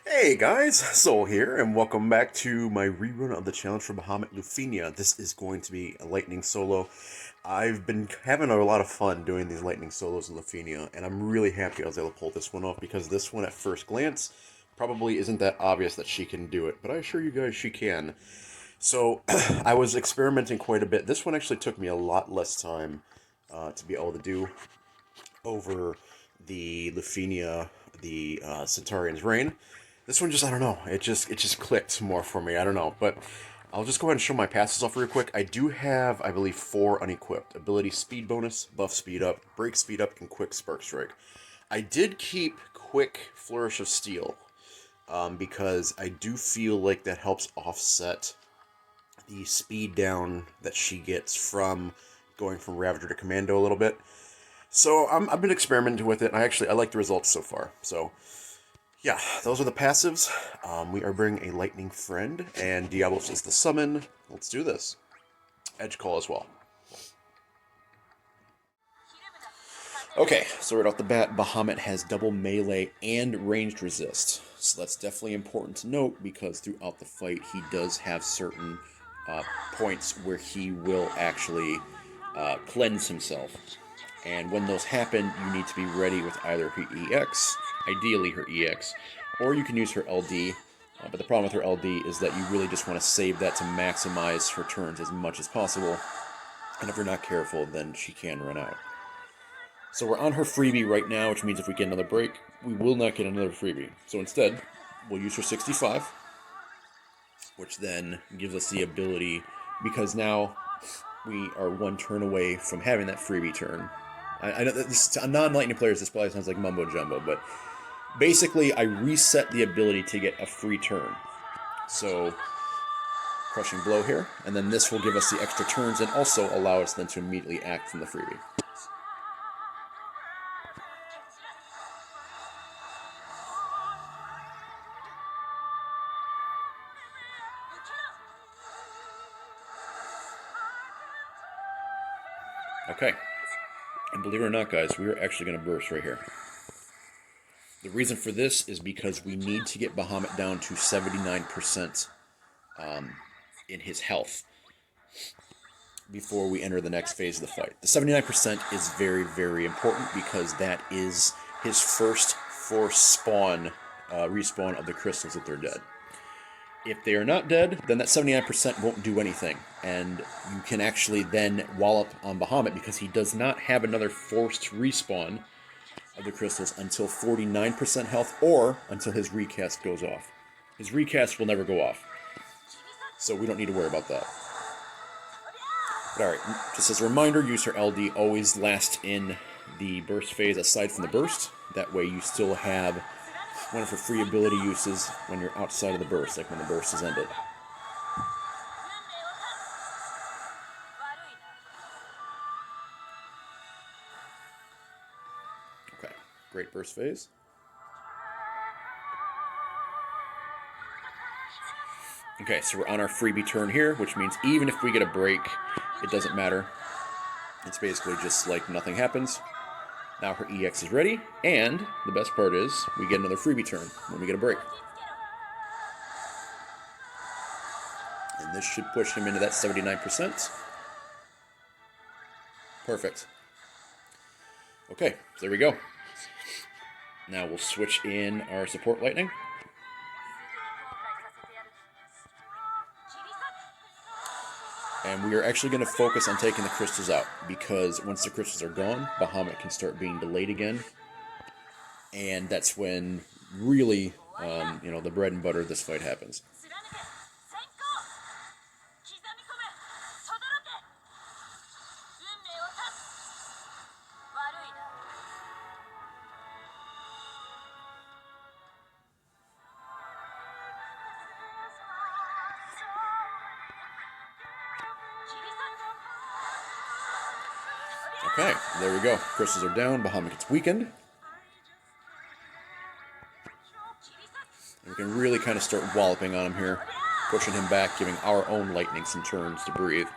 Hey guys, Soul here, and welcome back to my rerun of the challenge for Bahamut Lufenia. This is going to be a lightning solo. I've been having a lot of fun doing these lightning solos in Lufenia, and I'm really happy I was able to pull this one off because this one at first glance probably isn't that obvious that she can do it, but I assure you guys she can. So I was experimenting quite a bit. This one actually took me a lot less time to be able to do over the Lufenia, the Centaurion's Reign. This one just, I don't know, it just clicked more for me, I don't know, but I'll just go ahead and show my passes off real quick. I do have, I believe, 4 unequipped. Ability speed bonus, buff speed up, break speed up, and quick spark strike. I did keep quick flourish of steel, because I do feel like that helps offset the speed down that she gets from going from Ravager to Commando a little bit. So I've been experimenting with it, and I like the results so far. So yeah, those are the passives. We are bringing a Lightning Friend, and Diablos is the summon. Let's do this. Edge Call as well. Okay, so right off the bat, Bahamut has double melee and ranged resist. So that's definitely important to note because throughout the fight, he does have certain points where he will actually cleanse himself. And when those happen, you need to be ready with either her EX, ideally her EX, or you can use her LD. But the problem with her LD is that you really just want to save that to maximize her turns as much as possible. And if you're not careful, then she can run out. So we're on her freebie right now, which means if we get another break, we will not get another freebie. So instead, we'll use her 65, which then gives us the ability, because now we are one turn away from having that freebie turn. I know that to non-lightning players, this probably sounds like mumbo jumbo, but basically I reset the ability to get a free turn. So crushing blow here, and then this will give us the extra turns and also allow us then to immediately act from the freebie. Okay, and believe it or not, guys, we are actually going to burst right here. The reason for this is because we need to get Bahamut down to 79% in his health before we enter the next phase of the fight. The 79% is very, very important because that is his first force spawn, respawn of the crystals if they're dead. If they are not dead, then that 79% won't do anything, and you can actually then wallop on Bahamut because he does not have another forced respawn of the crystals until 49% health or until his recast goes off. His recast will never go off, so we don't need to worry about that. But alright, just as a reminder, use her LD always last in the burst phase aside from the burst. That way you still have one of her free ability uses when you're outside of the burst, like when the burst is ended. Okay, great burst phase. Okay, so we're on our freebie turn here, which means even if we get a break, it doesn't matter. It's basically just like nothing happens. Now her EX is ready, and the best part is we get another freebie turn when we get a break. And this should push him into that 79%. Perfect. Okay, so there we go. Now we'll switch in our support lightning. And we are actually going to focus on taking the crystals out, because once the crystals are gone, Bahamut can start being delayed again. And that's when really, the bread and butter of this fight happens. Okay, there we go. Crystals are down, Bahamut gets weakened. And we can really kind of start walloping on him here, pushing him back, giving our own lightning some turns to breathe.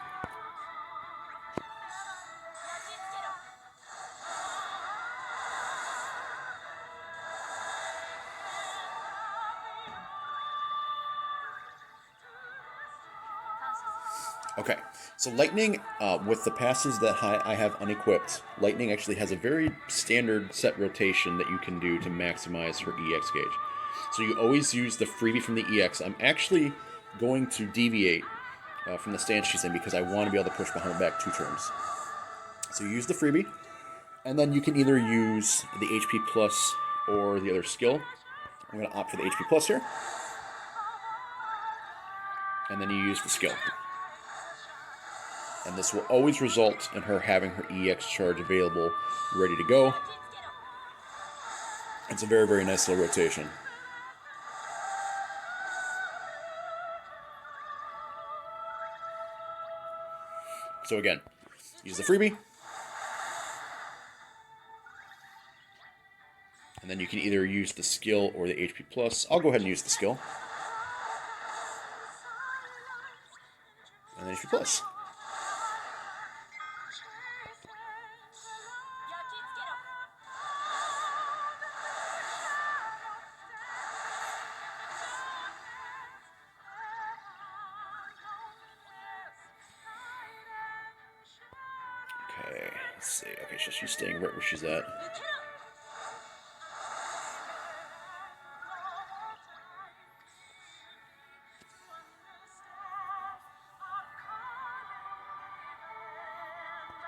Okay, so Lightning, with the passes that I have unequipped, Lightning actually has a very standard set rotation that you can do to maximize her EX gauge. So you always use the freebie from the EX. I'm actually going to deviate from the stance she's in because I want to be able to push Bahamut back 2 turns. So you use the freebie, and then you can either use the HP plus or the other skill. I'm going to opt for the HP plus here. And then you use the skill. And this will always result in her having her EX charge available, ready to go. It's a very, very nice little rotation. So again, use the freebie. And then you can either use the skill or the HP plus. I'll go ahead and use the skill. And then HP plus. Okay, let's see. Okay, so she's staying right where she's at.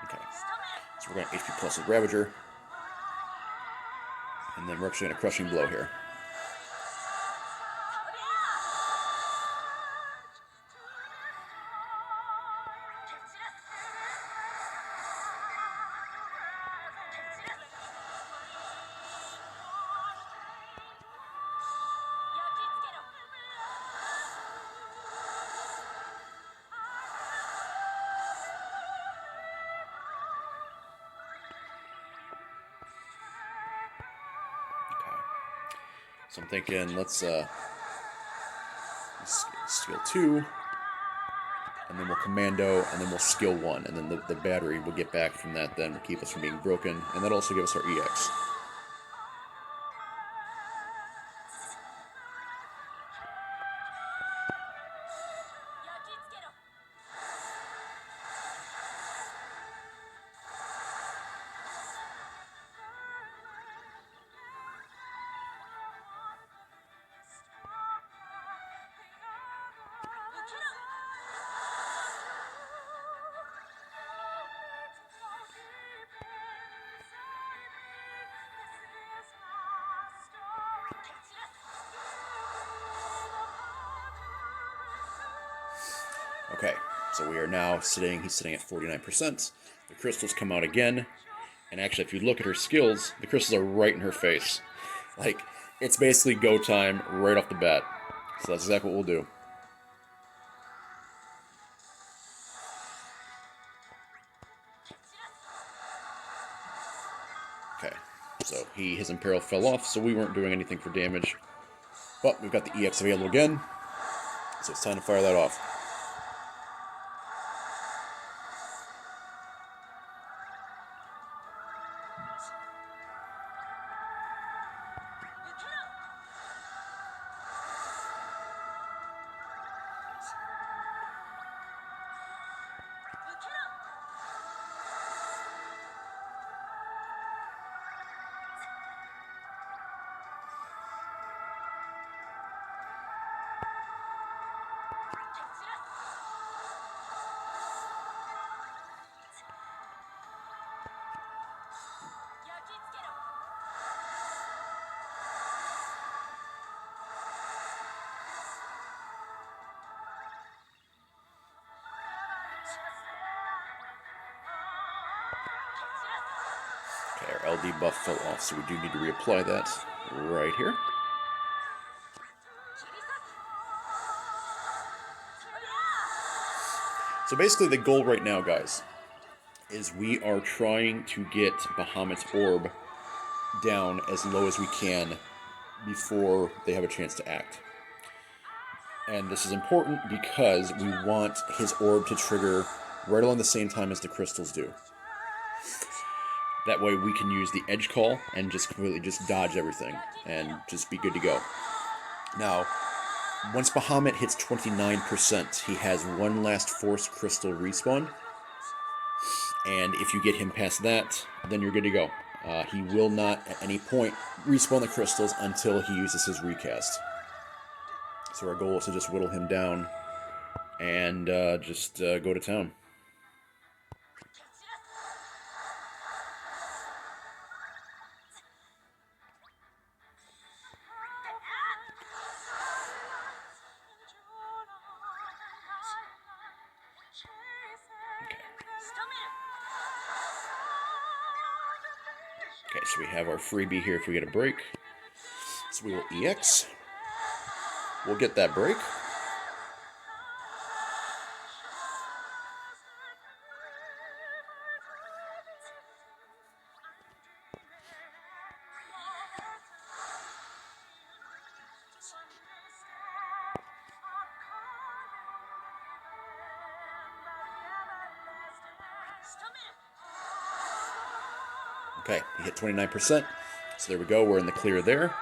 Okay, so we're going to HP plus the Ravager. And then we're actually going to Crushing Blow here. So I'm thinking, let's skill 2, and then we'll commando, and then we'll skill 1, and then the battery will get back from that then, will keep us from being broken, and that'll also give us our EX. Okay, so we are now he's sitting at 49%. The crystals come out again, and actually if you look at her skills, the crystals are right in her face. Like, it's basically go time right off the bat. So that's exactly what we'll do. Okay, so his Imperial fell off, so we weren't doing anything for damage. But we've got the EX available again, so it's time to fire that off. Okay, our LD buff fell off, so we do need to reapply that right here. So basically the goal right now, guys, is we are trying to get Bahamut's orb down as low as we can before they have a chance to act. And this is important because we want his orb to trigger right along the same time as the crystals do. That way we can use the edge call and just completely just dodge everything and just be good to go. Now, Once Bahamut hits 29%, he has one last Force Crystal respawn. And if you get him past that, then you're good to go. He will not at any point respawn the crystals until he uses his recast. So our goal is to just whittle him down and just go to town. Okay, so we have our freebie here if we get a break. So we will EX. We'll get that break. Okay, he hit 29%. So there we go, we're in the clear there.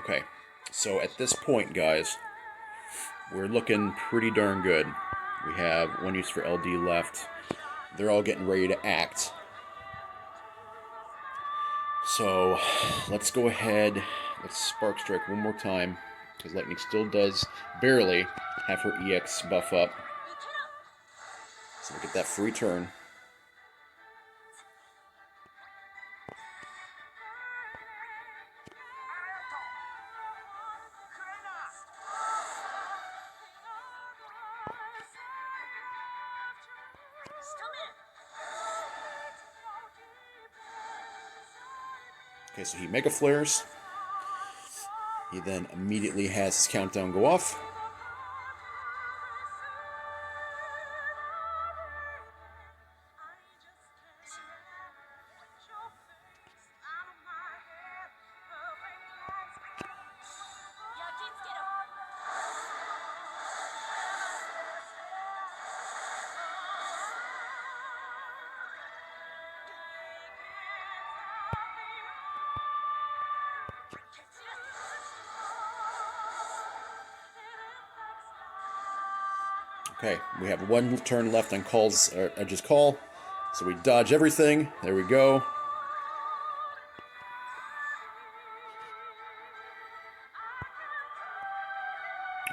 Okay, so at this point, guys, we're looking pretty darn good. We have one use for LD left. They're all getting ready to act. So let's go ahead, let's Spark Strike one more time, because Lightning still does barely have her EX buff up. So we'll get that free turn. Okay, so he Mega Flares. He then immediately has his countdown go off. Okay, we have one turn left on calls, or just call. So we dodge everything. There we go.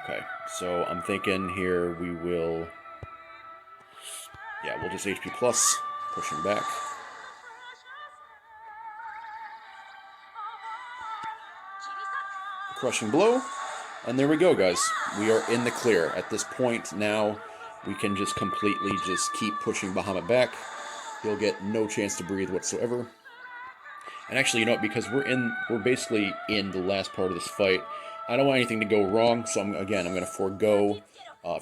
Okay, so I'm thinking here we will... Yeah, we'll just HP plus, push him back. Crushing blow. And there we go, guys. We are in the clear. At this point now, we can just completely just keep pushing Bahamut back. He'll get no chance to breathe whatsoever. And actually, you know what? Because we're basically in the last part of this fight, I don't want anything to go wrong. So I'm going to forego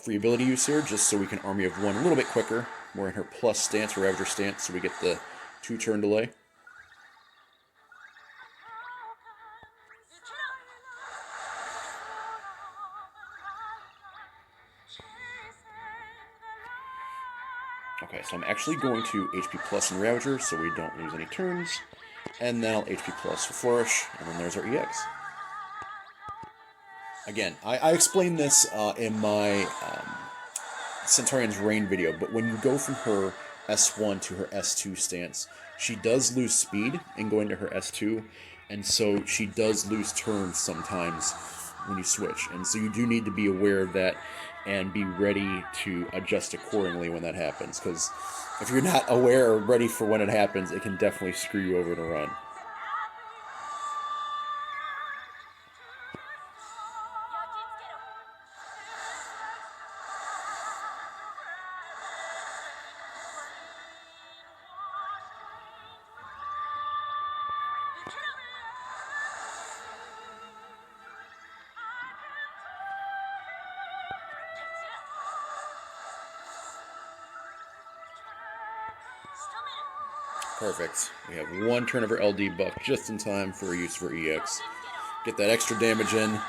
free ability use here, just so we can Army of One a little bit quicker. We're in her plus stance, or Ravager stance, so we get the 2-turn delay. Okay, so I'm actually going to HP plus and Ravager, so we don't lose any turns. And then I'll HP plus for Flourish, and then there's our EX. Again, I explained this in my Centaurion's Reign video, but when you go from her S1 to her S2 stance, she does lose speed in going to her S2, and so she does lose turns sometimes when you switch. And so you do need to be aware of that and be ready to adjust accordingly when that happens, because if you're not aware or ready for when it happens, it can definitely screw you over in a run. Perfect. We have one turn of our LD buff just in time for use for EX. Get that extra damage in.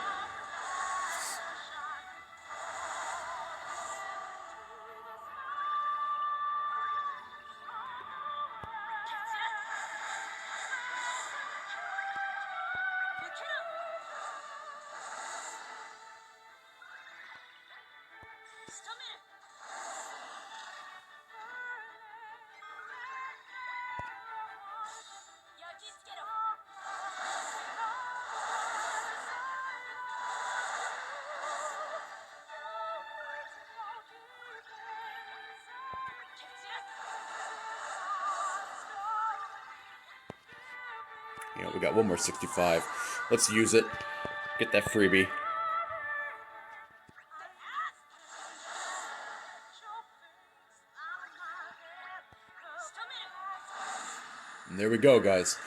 You know, we got one more 65. Let's use it. Get that freebie. And there we go, guys.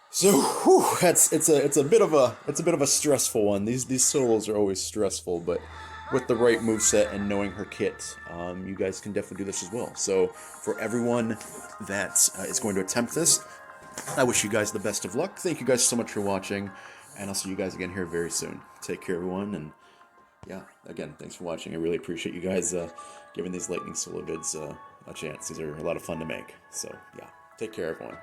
So, whew, it's a bit of a stressful one. These solos are always stressful, but with the right moveset and knowing her kit, you guys can definitely do this as well. So, for everyone that is going to attempt this, I wish you guys the best of luck. Thank you guys so much for watching, and I'll see you guys again here very soon. Take care, everyone, and yeah, again, thanks for watching. I really appreciate you guys giving these lightning solo vids a chance. These are a lot of fun to make. So, yeah, take care, everyone.